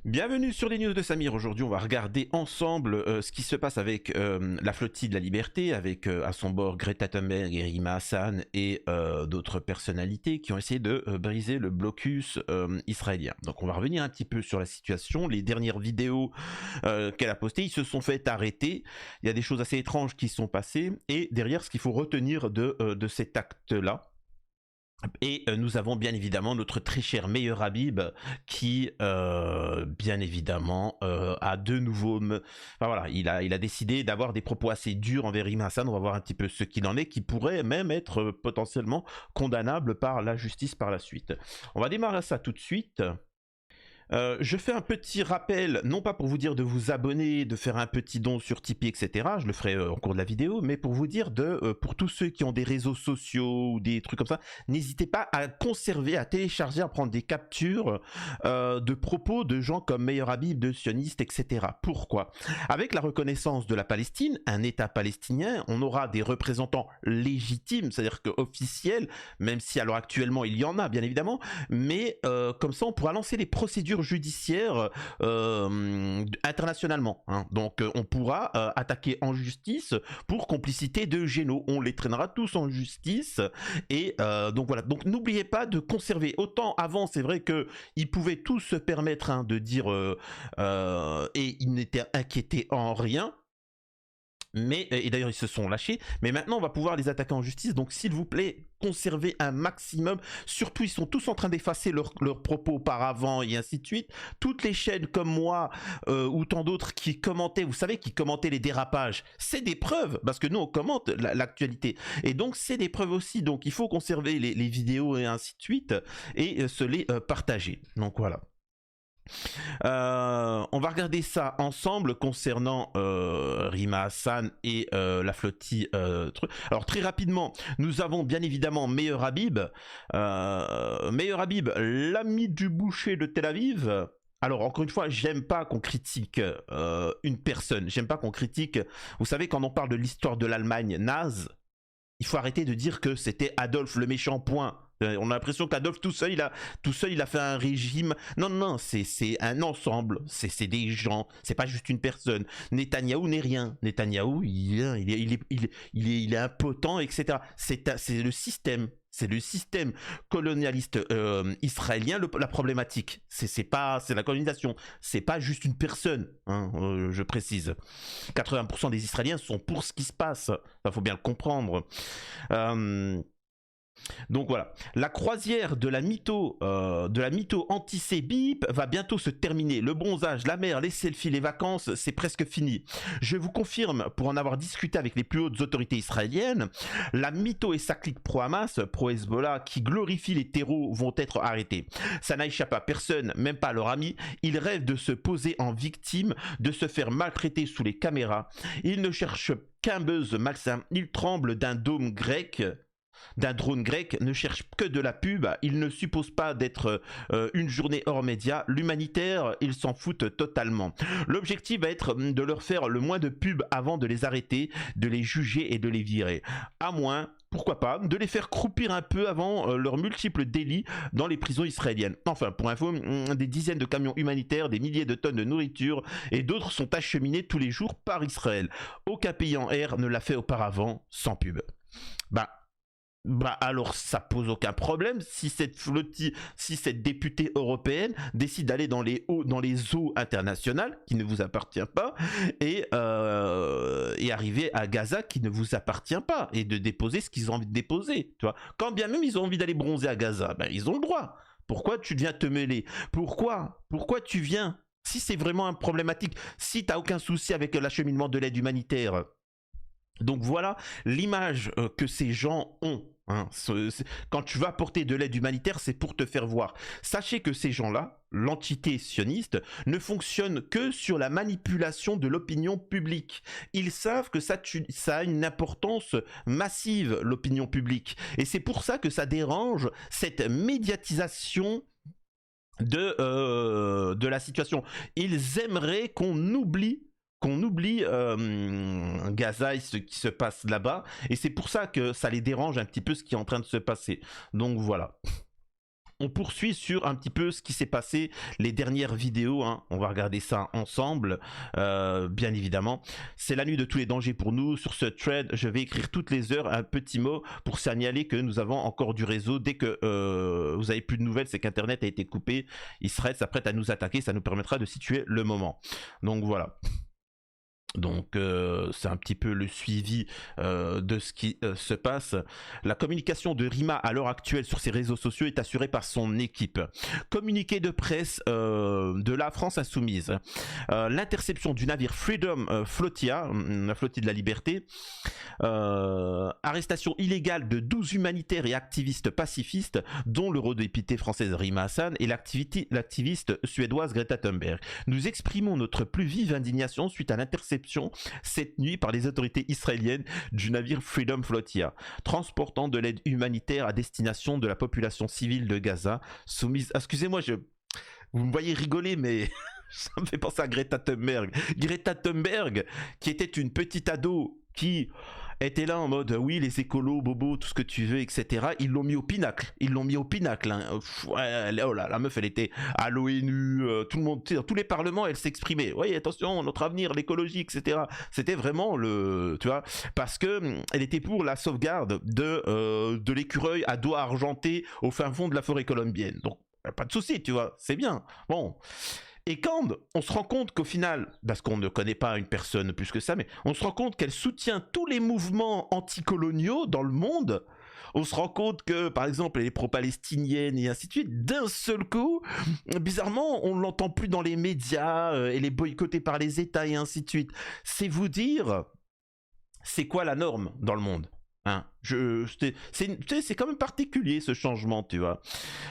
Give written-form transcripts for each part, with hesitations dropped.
Bienvenue sur les news de Samir. Aujourd'hui, on va regarder ensemble ce qui se passe avec la flottille de la liberté, avec à son bord Greta Thunberg et Rima Hassan et d'autres personnalités qui ont essayé de briser le blocus israélien. Donc, on va revenir un petit peu sur la situation. Les dernières vidéos qu'elle a postées, ils se sont fait arrêter. Il y a des choses assez étranges qui sont passées. Et derrière, ce qu'il faut retenir de cet acte-là. Et nous avons bien évidemment notre très cher Meilleur Habib qui bien évidemment a de nouveau enfin, voilà, il a décidé d'avoir des propos assez durs envers Rima Hassan. On va voir un petit peu ce qu'il en est, qui pourrait même être potentiellement condamnable par la justice par la suite. On va démarrer ça tout de suite. Je fais un petit rappel, non pas pour vous dire de vous abonner, de faire un petit don sur Tipeee, etc. Je le ferai au cours de la vidéo, mais pour vous dire pour tous ceux qui ont des réseaux sociaux ou des trucs comme ça, n'hésitez pas à conserver, à télécharger, à prendre des captures de propos de gens comme Meilleur Habib, de sionistes, etc. Pourquoi? Avec la reconnaissance de la Palestine, un État palestinien, on aura des représentants légitimes, c'est-à-dire que officiels, même si alors actuellement il y en a bien évidemment, mais comme ça on pourra lancer les procédures judiciaire internationalement. Hein. Donc on pourra attaquer en justice pour complicité de génocide. On les traînera tous en justice. Et donc voilà. Donc n'oubliez pas de conserver. Autant avant, c'est vrai qu'ils pouvaient tous se permettre de dire et ils n'étaient inquiétés en rien. Mais, et d'ailleurs ils se sont lâchés, mais maintenant on va pouvoir les attaquer en justice, donc s'il vous plaît, conservez un maximum, surtout ils sont tous en train d'effacer leurs propos auparavant et ainsi de suite, toutes les chaînes comme moi ou tant d'autres qui commentaient, vous savez, qui commentaient les dérapages, c'est des preuves, parce que nous on commente l'actualité, et donc c'est des preuves aussi, donc il faut conserver les vidéos et ainsi de suite, et se les partager, donc voilà. On va regarder ça ensemble concernant Rima Hassan et la flottille. Alors très rapidement, nous avons bien évidemment Meilleur Habib. Meilleur Habib, l'ami du boucher de Tel Aviv. Alors encore une fois, j'aime pas qu'on critique une personne. J'aime pas qu'on critique. Vous savez, quand on parle de l'histoire de l'Allemagne naze, il faut arrêter de dire que c'était Adolphe le méchant, point. On a l'impression qu'Adolphe tout seul, il a fait un régime. Non, non, c'est un ensemble. C'est des gens. C'est pas juste une personne. Netanyahou n'est rien. Netanyahou, il est impotent, etc. C'est le système. C'est le système colonialiste israélien la problématique. C'est la colonisation. C'est pas juste une personne. Hein, je précise. 80% des Israéliens sont pour ce qui se passe. Il faut bien le comprendre. Donc voilà, la croisière de la mytho anti-Bip va bientôt se terminer. Le bronzage, la mer, les selfies, les vacances, c'est presque fini. Je vous confirme, pour en avoir discuté avec les plus hautes autorités israéliennes, la mytho et sa clique pro-Hamas, pro-Hezbollah, qui glorifient les terreaux, vont être arrêtés. Ça n'échappe à personne, même pas à leurs amis. Ils rêvent de se poser en victime, de se faire maltraiter sous les caméras. Ils ne cherchent qu'un buzz malsain. Ils tremblent d'un drone grec, ne cherche que de la pub, il ne suppose pas d'être une journée hors média, l'humanitaire, ils s'en foutent totalement. L'objectif va être de leur faire le moins de pub avant de les arrêter, de les juger et de les virer. À moins, pourquoi pas, de les faire croupir un peu avant leurs multiples délits dans les prisons israéliennes. Enfin, pour info, des dizaines de camions humanitaires, des milliers de tonnes de nourriture et d'autres sont acheminés tous les jours par Israël. Aucun pays en air ne l'a fait auparavant sans pub. Bah alors ça pose aucun problème si cette flottille, si cette députée européenne décide d'aller dans les eaux internationales qui ne vous appartient pas et arriver à Gaza qui ne vous appartient pas et de déposer ce qu'ils ont envie de déposer, tu vois. Quand bien même ils ont envie d'aller bronzer à Gaza, ben ils ont le droit. Pourquoi tu viens te mêler? Pourquoi tu viens? Si c'est vraiment un problématique, si t'as aucun souci avec l'acheminement de l'aide humanitaire. Donc voilà l'image que ces gens ont. Hein. Quand tu vas apporter de l'aide humanitaire, c'est pour te faire voir. Sachez que ces gens-là, l'entité sioniste, ne fonctionnent que sur la manipulation de l'opinion publique. Ils savent que ça a une importance massive, l'opinion publique. Et c'est pour ça que ça dérange cette médiatisation de la situation. Ils aimeraient qu'on oublie Gaza et ce qui se passe là-bas, et c'est pour ça que ça les dérange un petit peu ce qui est en train de se passer. Donc voilà. on poursuit sur un petit peu ce qui s'est passé, les dernières vidéos, hein. On va regarder ça ensemble, bien évidemment. C'est la nuit de tous les dangers pour nous. Sur ce thread, je vais écrire toutes les heures un petit mot pour signaler que nous avons encore du réseau. Dès que vous avez plus de nouvelles, c'est qu'Internet a été coupé. Israël s'apprête à nous attaquer, ça nous permettra de situer le moment. Donc voilà. Donc c'est un petit peu le suivi de ce qui se passe. La communication de Rima à l'heure actuelle sur ses réseaux sociaux est assurée par son équipe. Communiqué de presse de la France insoumise. L'interception du navire Freedom Flotilla, la flottille de la liberté. Arrestation illégale de 12 humanitaires et activistes pacifistes, dont l'eurodéputée française Rima Hassan et l'activiste suédoise Greta Thunberg. Nous exprimons notre plus vive indignation suite à l'interception cette nuit par les autorités israéliennes du navire Freedom Flotilla, transportant de l'aide humanitaire à destination de la population civile de Gaza, soumise... Excusez-moi, vous me voyez rigoler, mais ça me fait penser à Greta Thunberg. Greta Thunberg, qui était une petite ado qui était là en mode oui, les écolos, bobo, tout ce que tu veux, etc. Ils l'ont mis au pinacle. Ils l'ont mis au pinacle. Hein. Oh là, la meuf, elle était à l'ONU, tout le monde, dans tous les parlements, elle s'exprimait. Oui, attention, notre avenir, l'écologie, etc. C'était vraiment tu vois, parce que elle était pour la sauvegarde de l'écureuil à doigts argentés au fin fond de la forêt colombienne. Donc, pas de souci, tu vois, c'est bien. Bon. Et quand on se rend compte qu'au final, parce qu'on ne connaît pas une personne plus que ça, mais on se rend compte qu'elle soutient tous les mouvements anticoloniaux dans le monde, on se rend compte que, par exemple, elle est pro-palestinienne et ainsi de suite, d'un seul coup, bizarrement, on ne l'entend plus dans les médias, elle est boycottée par les États et ainsi de suite. C'est vous dire, c'est quoi la norme dans le monde ? Hein, c'est quand même particulier ce changement, tu vois.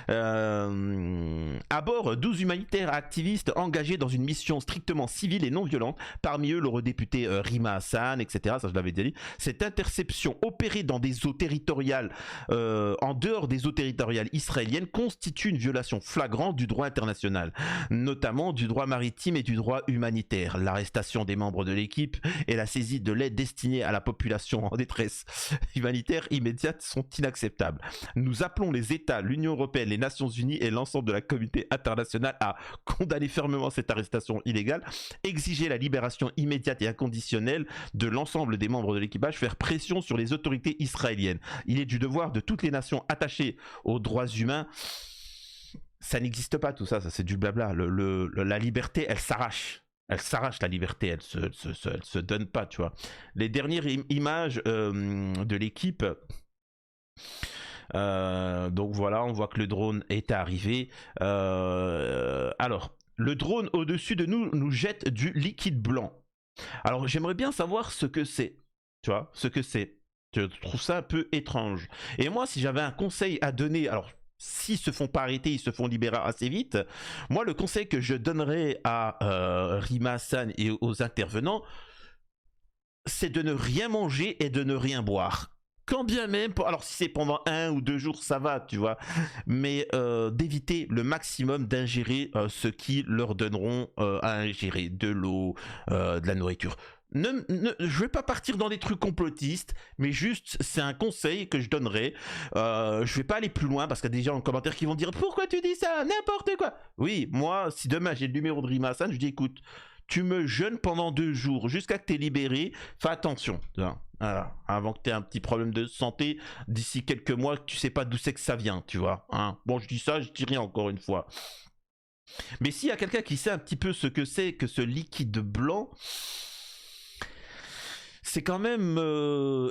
À bord, 12 humanitaires activistes engagés dans une mission strictement civile et non violente, parmi eux l'eurodéputé Rima Hassan, etc. Ça, je l'avais dit. Cette interception opérée dans des eaux territoriales, en dehors des eaux territoriales israéliennes, constitue une violation flagrante du droit international, notamment du droit maritime et du droit humanitaire. L'arrestation des membres de l'équipe et la saisie de l'aide destinée à la population en détresse humanitaires immédiates sont inacceptables. Nous appelons les États, l'Union européenne, les Nations unies et l'ensemble de la communauté internationale à condamner fermement cette arrestation illégale, exiger la libération immédiate et inconditionnelle de l'ensemble des membres de l'équipage, faire pression sur les autorités israéliennes. Il est du devoir de toutes les nations attachées aux droits humains. Ça n'existe pas tout ça, ça c'est du blabla. La liberté, elle s'arrache. Elle s'arrache la liberté, elle se donne pas, tu vois. Les dernières images de l'équipe, donc voilà, on voit que le drone est arrivé. Alors, le drone au-dessus de nous nous jette du liquide blanc. Alors, j'aimerais bien savoir ce que c'est, tu vois, ce que c'est. Je trouve ça un peu étrange. Et moi, si j'avais un conseil à donner, alors... S'ils se font pas arrêter, ils se font libérer assez vite. Moi, le conseil que je donnerais à Rima Hassan et aux intervenants, c'est de ne rien manger et de ne rien boire. Quand bien même, alors si c'est pendant 1 ou 2 jours, ça va, tu vois. Mais d'éviter le maximum d'ingérer ce qu'ils leur donneront à ingérer. De l'eau, de la nourriture. Je vais pas partir dans des trucs complotistes, mais juste c'est un conseil que je donnerais. Je vais pas aller plus loin parce qu'il y a des gens en commentaire qui vont dire pourquoi tu dis ça, n'importe quoi. Oui, moi si demain j'ai le numéro de Rima Hassan, je dis écoute, tu me jeûnes pendant 2 jours jusqu'à que tu es libéré, fais attention. Voilà. Avant que tu aies un petit problème de santé, d'ici quelques mois, tu sais pas d'où c'est que ça vient, tu vois. Hein. Bon, je dis ça, je dis rien encore une fois. Mais s'il y a quelqu'un qui sait un petit peu ce que c'est que ce liquide blanc, c'est quand même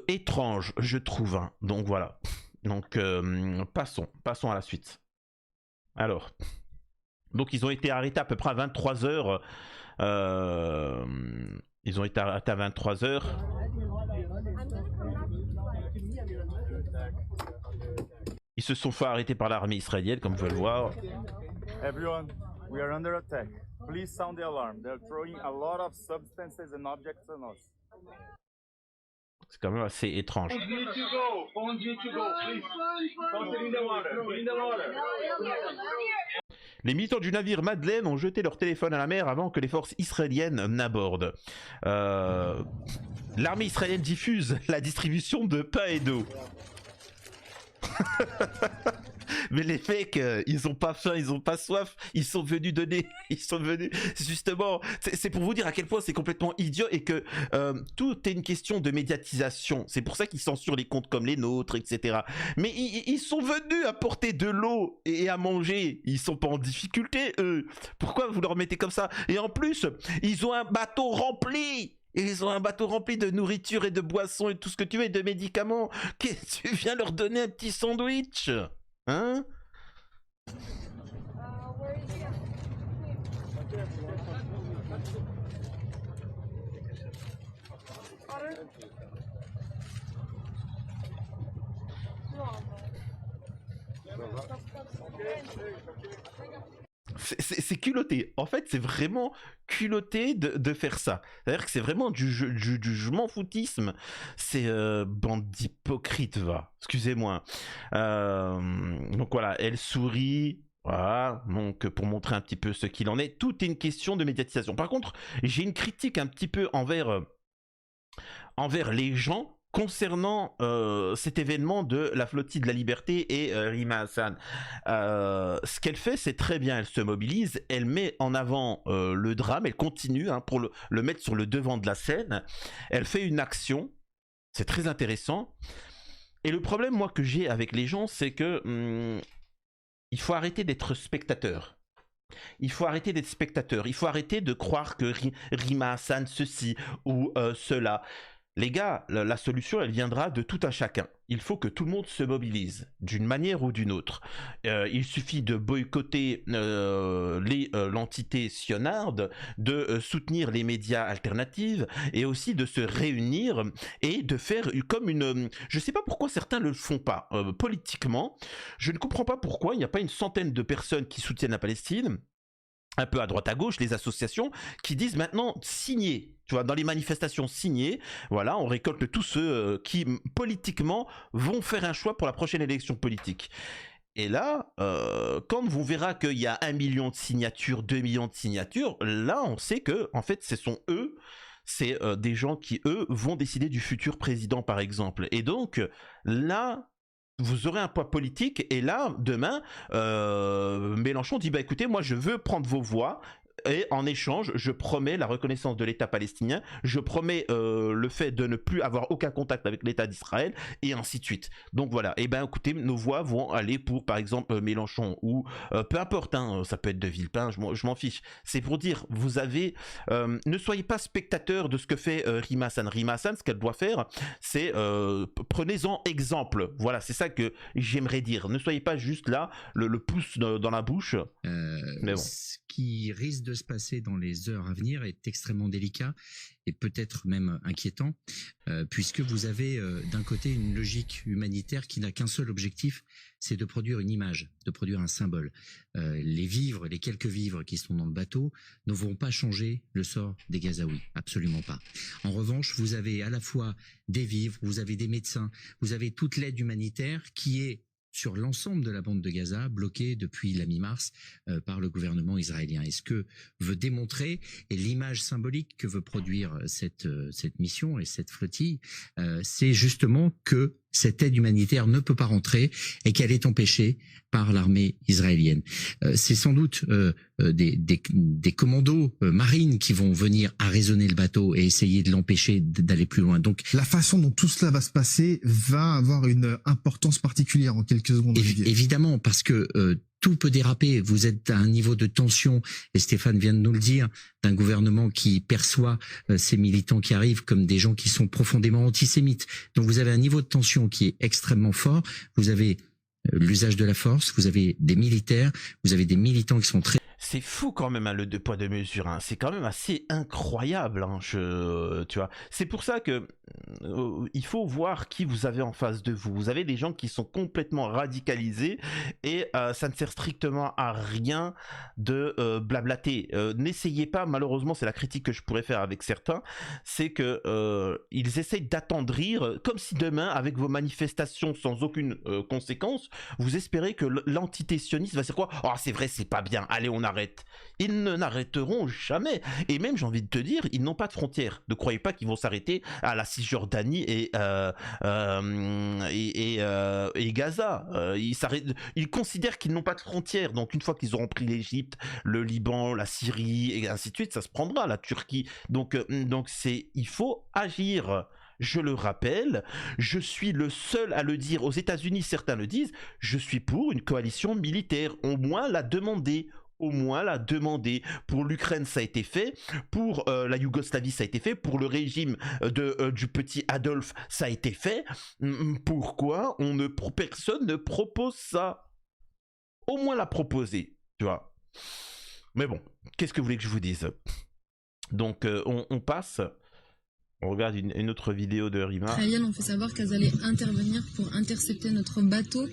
étrange, je trouve. Hein. Donc voilà. Donc passons à la suite. Alors, donc ils ont été arrêtés à peu près à 23h. Ils ont été arrêtés à 23h. Ils se sont fait arrêter par l'armée israélienne, comme vous pouvez le voir. Everyone, we are under attack. Please sound the alarm. They're throwing a lot of substances and objects on us. C'est quand même assez étrange. Les militants du navire Madeleine ont jeté leur téléphone à la mer avant que les forces israéliennes n'abordent. L'armée israélienne diffuse la distribution de pain et d'eau. Mais les mecs, ils ont pas faim, ils ont pas soif, ils sont venus donner, ils sont venus, justement, c'est pour vous dire à quel point c'est complètement idiot et que tout est une question de médiatisation. C'est pour ça qu'ils censurent les comptes comme les nôtres, etc. Mais ils sont venus apporter de l'eau et à manger, ils sont pas en difficulté, eux. Pourquoi vous leur mettez comme ça? Et en plus, ils ont un bateau rempli. Ils ont un bateau rempli de nourriture et de boissons et tout ce que tu veux et de médicaments. Qu'est-ce que tu viens leur donner un petit sandwich? Hein? C'est culotté. En fait, c'est vraiment culotté de faire ça. C'est-à-dire que c'est vraiment du je m'en foutisme. C'est bande d'hypocrites, va. Excusez-moi. Donc voilà, elle sourit. Voilà, donc pour montrer un petit peu ce qu'il en est, tout est une question de médiatisation. Par contre, j'ai une critique un petit peu envers les gens concernant cet événement de la flottille de la liberté et Rima Hassan. Ce qu'elle fait, c'est très bien, elle se mobilise, elle met en avant le drame, elle continue pour le mettre sur le devant de la scène, elle fait une action, c'est très intéressant. Et le problème, moi, que j'ai avec les gens, c'est que il faut arrêter d'être spectateur. Il faut arrêter d'être spectateur. Il faut arrêter de croire que Rima Hassan ceci ou cela. Les gars, la solution, elle viendra de tout un chacun. Il faut que tout le monde se mobilise, d'une manière ou d'une autre. Il suffit de boycotter l'entité sionarde, de soutenir les médias alternatifs, et aussi de se réunir et de faire comme une... Je ne sais pas pourquoi certains ne le font pas. Politiquement, je ne comprends pas pourquoi il n'y a pas une centaine de personnes qui soutiennent la Palestine, un peu à droite à gauche, les associations qui disent maintenant signer, tu vois, dans les manifestations signées, voilà, on récolte tous ceux qui politiquement vont faire un choix pour la prochaine élection politique. Et là, quand on verra qu'il y a 1 million de signatures, 2 millions de signatures, là on sait que en fait ce sont eux, c'est des gens qui eux vont décider du futur président par exemple. Et donc là, vous aurez un poids politique et là, demain, Mélenchon dit bah écoutez, moi je veux prendre vos voix et en échange, je promets la reconnaissance de l'État palestinien, je promets le fait de ne plus avoir aucun contact avec l'État d'Israël et ainsi de suite. Donc voilà, et ben écoutez, nos voix vont aller pour par exemple Mélenchon ou peu importe, hein, ça peut être de Villepin, je m'en fiche. C'est pour dire, vous avez, ne soyez pas spectateur de ce que fait Rima Hassan. Rima Hassan, ce qu'elle doit faire, c'est prenez-en exemple. Voilà, c'est ça que j'aimerais dire. Ne soyez pas juste là, le pouce dans la bouche. Mais bon. Ce qui risque de se passer dans les heures à venir est extrêmement délicat et peut-être même inquiétant, puisque vous avez d'un côté une logique humanitaire qui n'a qu'un seul objectif, c'est de produire une image, de produire un symbole. Les vivres, les quelques vivres qui sont dans le bateau ne vont pas changer le sort des Gazaouis, absolument pas. En revanche, vous avez à la fois des vivres, vous avez des médecins, vous avez toute l'aide humanitaire qui est sur l'ensemble de la bande de Gaza, bloquée depuis la mi-mars par le gouvernement israélien. Et ce que veut démontrer, et l'image symbolique que veut produire cette mission et cette flottille, c'est justement que cette aide humanitaire ne peut pas rentrer et qu'elle est empêchée par l'armée israélienne. C'est sans doute des commandos marines qui vont venir arraisonner le bateau et essayer de l'empêcher d'aller plus loin. Donc, la façon dont tout cela va se passer va avoir une importance particulière en quelques secondes. Évidemment, parce que tout peut déraper. Vous êtes à un niveau de tension, et Stéphane vient de nous le dire, d'un gouvernement qui perçoit ces militants qui arrivent comme des gens qui sont profondément antisémites. Donc vous avez un niveau de tension qui est extrêmement fort. Vous avez l'usage de la force, vous avez des militaires, vous avez des militants qui sont très... C'est fou quand même, hein, le deux poids deux mesures. Hein. C'est quand même assez incroyable. Hein, tu vois. C'est pour ça que il faut voir qui vous avez en face de vous. Vous avez des gens qui sont complètement radicalisés et ça ne sert strictement à rien de blablater. N'essayez pas, malheureusement, c'est la critique que je pourrais faire avec certains, c'est que ils essayent d'attendrir, comme si demain, avec vos manifestations sans aucune conséquence, vous espérez que l'entité sioniste va dire quoi? Oh, c'est vrai, c'est pas bien. Allez, on arrête. s'arrêtent. Ils ne n'arrêteront jamais. Et même, j'ai envie de te dire, ils n'ont pas de frontières. Ne croyez pas qu'ils vont s'arrêter à la Cisjordanie et Gaza. Ils considèrent qu'ils n'ont pas de frontières. Donc, une fois qu'ils auront pris l'Égypte, le Liban, la Syrie, et ainsi de suite, ça se prendra, la Turquie. Donc il faut agir. Je le rappelle, je suis le seul à le dire. Aux États-Unis, certains le disent, je suis pour une coalition militaire. Au moins la demander. Au moins la demander. Pour l'Ukraine, ça a été fait. Pour la Yougoslavie, ça a été fait. Pour le régime du petit Adolphe, ça a été fait. Pourquoi personne ne propose ça? Au moins la proposer, tu vois. Mais bon, qu'est-ce que vous voulez que je vous dise? Donc on passe. On regarde une autre vidéo de Rima. Les Israéliennes ont fait savoir qu'elles allaient intervenir pour intercepter notre bateau.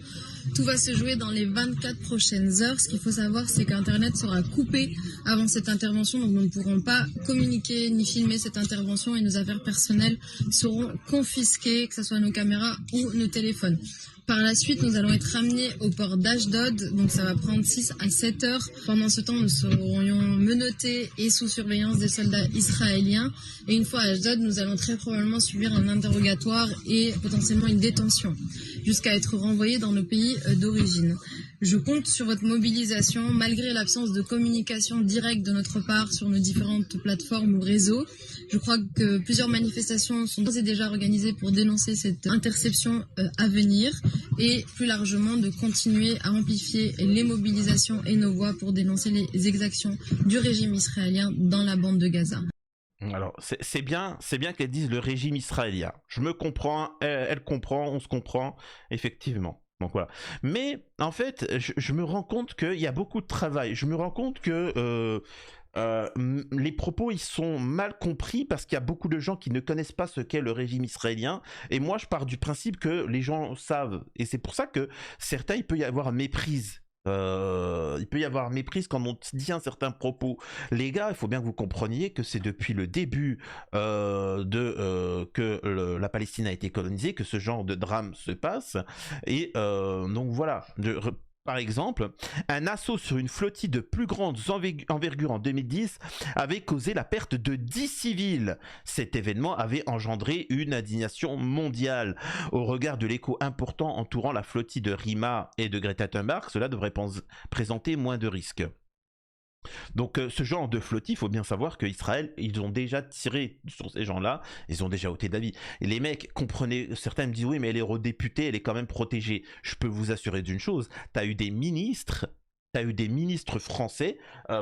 Tout va se jouer dans les 24 prochaines heures. Ce qu'il faut savoir, c'est qu'Internet sera coupé avant cette intervention. Donc nous ne pourrons pas communiquer ni filmer cette intervention et nos affaires personnelles seront confisquées, que ce soit nos caméras ou nos téléphones. Par la suite, nous allons être ramenés au port d'Ashdod, donc ça va prendre 6 à 7 heures. Pendant ce temps, nous serions menottés et sous surveillance des soldats israéliens. Et une fois à Ashdod, nous allons très probablement subir un interrogatoire et potentiellement une détention, jusqu'à être renvoyés dans nos pays d'origine. Je compte sur votre mobilisation, malgré l'absence de communication directe de notre part sur nos différentes plateformes ou réseaux. Je crois que plusieurs manifestations sont d'ores et déjà organisées pour dénoncer cette interception à venir et plus largement de continuer à amplifier les mobilisations et nos voix pour dénoncer les exactions du régime israélien dans la bande de Gaza. Alors, c'est bien qu'elle dise le régime israélien. Je me comprends, elle comprend, on se comprend, effectivement. Donc voilà. Mais en fait, je me rends compte qu'il y a beaucoup de travail. Je me rends compte que les propos ils sont mal compris parce qu'il y a beaucoup de gens qui ne connaissent pas ce qu'est le régime israélien. Et moi, je pars du principe que les gens savent. Et c'est pour ça que certains, il peut y avoir méprise. Il peut y avoir méprise quand on dit un certain propos. Les gars, il faut bien que vous compreniez que c'est depuis le début la Palestine a été colonisée que ce genre de drame se passe. Et donc voilà. Par exemple, un assaut sur une flottille de plus grande envergure en 2010 avait causé la perte de 10 civils. Cet événement avait engendré une indignation mondiale. Au regard de l'écho important entourant la flottille de Rima et de Greta Thunberg, cela devrait présenter moins de risques. Donc ce genre de flottille, il faut bien savoir qu'Israël, ils ont déjà tiré sur ces gens-là, ils ont déjà ôté d'avis. Et les mecs, comprenez, certains me disent oui mais elle est eurodéputée, elle est quand même protégée. Je peux vous assurer d'une chose, t'as eu des ministres français,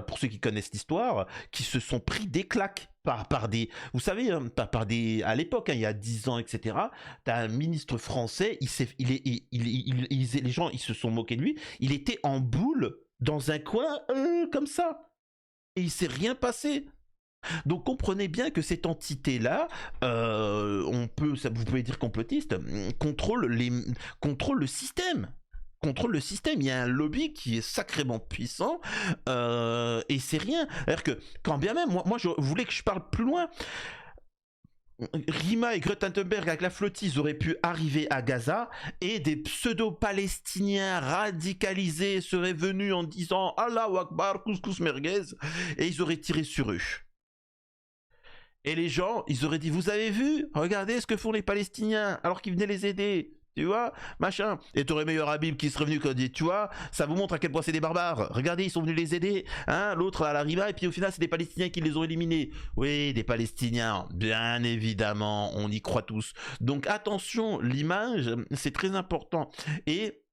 pour ceux qui connaissent l'histoire, qui se sont pris des claques par des, vous savez, par des, à l'époque, il y a 10 ans, etc. T'as un ministre français, les gens, ils se sont moqués de lui, il était en boule dans un coin comme ça. Et il s'est rien passé. Donc comprenez bien que cette entité-là, vous pouvez dire complotiste, contrôle le système. Contrôle le système. Il y a un lobby qui est sacrément puissant et c'est rien. C'est-à-dire que quand bien même, moi je voulais que je parle plus loin. Rima et Greta Thunberg avec la flottille, ils auraient pu arriver à Gaza et des pseudo-palestiniens radicalisés seraient venus en disant Allahu Akbar, couscous merguez, et ils auraient tiré sur eux. Et les gens, ils auraient dit, vous avez vu, regardez ce que font les Palestiniens alors qu'ils venaient les aider. Tu vois, machin. Et t'aurais meilleur Habib qui serait venu qui dit, tu vois, ça vous montre à quel point c'est des barbares. Regardez, ils sont venus les aider. Hein, l'autre à la Rima, et puis au final, c'est des Palestiniens qui les ont éliminés. Oui, des Palestiniens, bien évidemment, on y croit tous. Donc attention, l'image, c'est très important. Et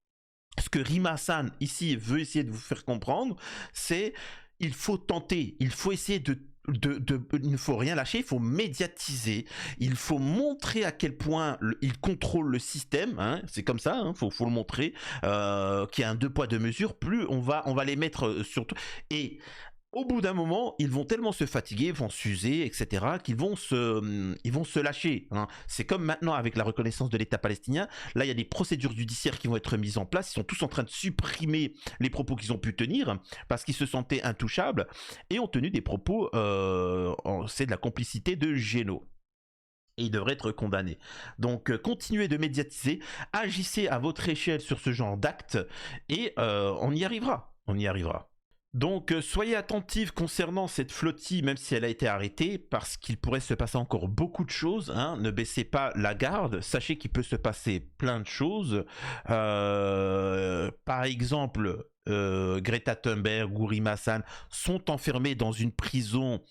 ce que Rima Hassan, ici, veut essayer de vous faire comprendre, c'est il faut tenter, il faut essayer il ne faut rien lâcher, il faut médiatiser, il faut montrer à quel point il contrôle le système, hein, c'est comme ça, hein, faut le montrer, qu'il y a un 2 poids 2 mesures, plus on va les mettre sur tout. Et au bout d'un moment, ils vont tellement se fatiguer, vont s'user, etc., qu'ils vont se lâcher. Hein. C'est comme maintenant avec la reconnaissance de l'État palestinien. Là, il y a des procédures judiciaires qui vont être mises en place. Ils sont tous en train de supprimer les propos qu'ils ont pu tenir parce qu'ils se sentaient intouchables et ont tenu des propos, c'est de la complicité de génocide. Et ils devraient être condamnés. Donc, continuez de médiatiser, agissez à votre échelle sur ce genre d'actes et on y arrivera. On y arrivera. Donc, soyez attentifs concernant cette flottille, même si elle a été arrêtée, parce qu'il pourrait se passer encore beaucoup de choses. Hein. Ne baissez pas la garde. Sachez qu'il peut se passer plein de choses. Par exemple, Greta Thunberg ou Rima Hassan sont enfermés dans une prison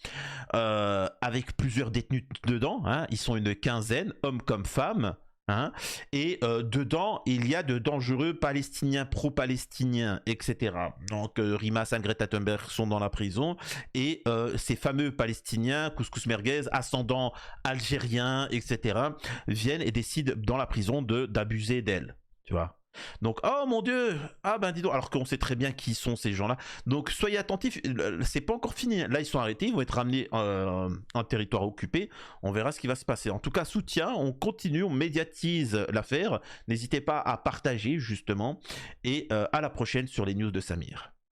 avec plusieurs détenus dedans. Hein. Ils sont une quinzaine, hommes comme femmes. Hein, et dedans, il y a de dangereux Palestiniens, pro-palestiniens, etc. Donc, Rima Hassan, Greta Thunberg sont dans la prison. Et ces fameux Palestiniens, Couscous Merguez, ascendants algériens, etc., viennent et décident dans la prison d'abuser d'elle. Tu vois. Donc, oh mon Dieu, ah ben dis donc, alors qu'on sait très bien qui sont ces gens-là. Donc, soyez attentifs, c'est pas encore fini. Là, ils sont arrêtés, ils vont être ramenés en territoire occupé. On verra ce qui va se passer. En tout cas, soutien, on continue, on médiatise l'affaire. N'hésitez pas à partager, justement. Et à la prochaine sur les news de Samir.